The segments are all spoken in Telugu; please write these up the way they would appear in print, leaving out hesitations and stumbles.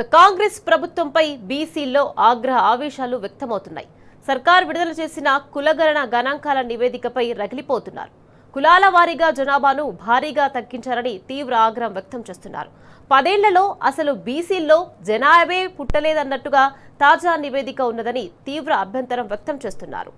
కాంగ్రెస్ ప్రభుత్వంపై బీసీల్లో ఆగ్రహ ఆవేశాలు వ్యక్తమవుతున్నాయి. సర్కార్ విడుదల చేసిన కులగణన గణాంకాల నివేదికపై రగిలిపోతున్నారు. కులాల వారీగా జనాభాను భారీగా తగ్గించారని తీవ్ర ఆగ్రహం వ్యక్తం చేస్తున్నారు. 10 ఏళ్లలో అసలు బీసీల్లో జనాభే పుట్టలేదన్నట్టుగా తాజా నివేదిక ఉన్నదని తీవ్ర అభ్యంతరం వ్యక్తం చేస్తున్నారు.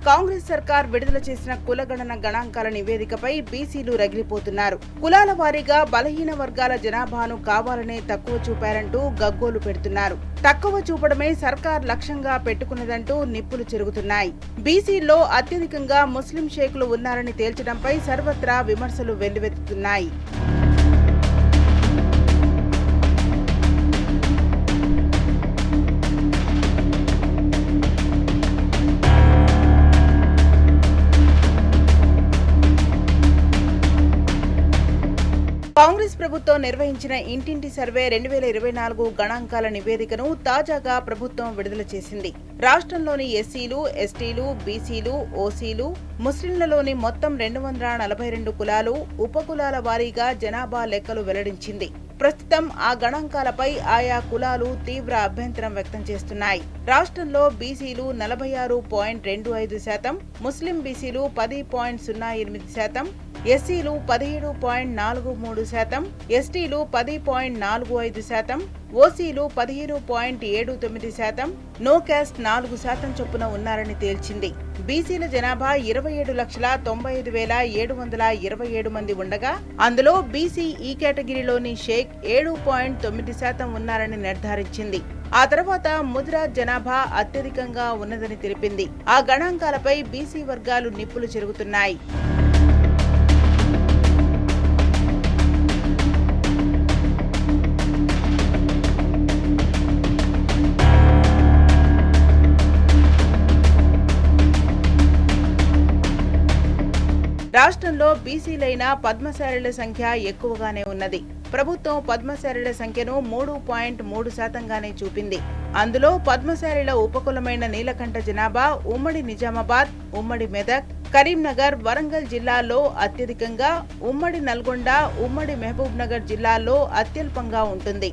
కాంగ్రెస్ సర్కార్ విడుదల చేసిన కులగణన గణాంకాల నివేదికపై బీసీలు రగిలిపోతున్నారు. కులాల వారీగా బలహీన వర్గాల జనాభాను కావాలనే తక్కువ చూపారంటూ గగ్గోలు పెడుతున్నారు. తక్కువ చూపడమే సర్కార్ లక్ష్యంగా పెట్టుకున్నదంటూ నిప్పులు చెరుగుతున్నాయి. బీసీల్లో అత్యధికంగా ముస్లిం షేకులు ఉన్నారని తేల్చడంపై సర్వత్రా విమర్శలు వెల్లువెత్తుతున్నాయి. కాంగ్రెస్ ప్రభుత్వం నిర్వహించిన ఇంటింటి సర్వే 2024 గణాంకాల నివేదికను తాజాగా ప్రభుత్వం విడుదల చేసింది. రాష్ట్రంలోని ఎస్సీలు, ఎస్టీలు, బీసీలు, ఓసీలు, ముస్లింలలోని మొత్తం 242 కులాలు, ఉపకులాల వారీగా జనాభా లెక్కలు వెల్లడించింది. ప్రస్తుతం ఆ గణాంకాలపై ఆయా కులాలు తీవ్ర అభ్యంతరం వ్యక్తం చేస్తున్నాయి. రాష్ట్రంలో బీసీలు 46.25%, ముస్లిం బీసీలు 10.08%, ఎస్సీలు 17.43%, ఎస్టీలు 10.45%, ఓసీలు 15.79%, నో క్యాస్ట్ 4% చొప్పున ఉన్నారని తేల్చింది. బీసీల జనాభా 27,95,727 మంది ఉండగా అందులో బీసీ ఈ కేటగిరీలోని షేక్ 7.9% ఉన్నారని నిర్ధారించింది. ఆ తర్వాత ముదిరాజ్ జనాభా అత్యధికంగా ఉన్నదని తెలిపింది. ఆ గణాంకాలపై బీసీ వర్గాలు నిప్పులు చెరుగుతున్నాయి. రాష్ట్రంలో బీసీలైన పద్మశాలిల సంఖ్య ఎక్కువగానే ఉన్నది. ప్రభుత్వం పద్మశాలిల సంఖ్యను 3.3%గానే చూపింది. అందులో పద్మశాలిల ఉపకులమైన నీలకంఠ జనాభా ఉమ్మడి నిజామాబాద్, ఉమ్మడి మెదక్, కరీంనగర్, వరంగల్ జిల్లాల్లో అత్యధికంగా, ఉమ్మడి నల్గొండ, ఉమ్మడి మహబూబ్ నగర్ జిల్లాల్లో అత్యల్పంగా ఉంటుంది.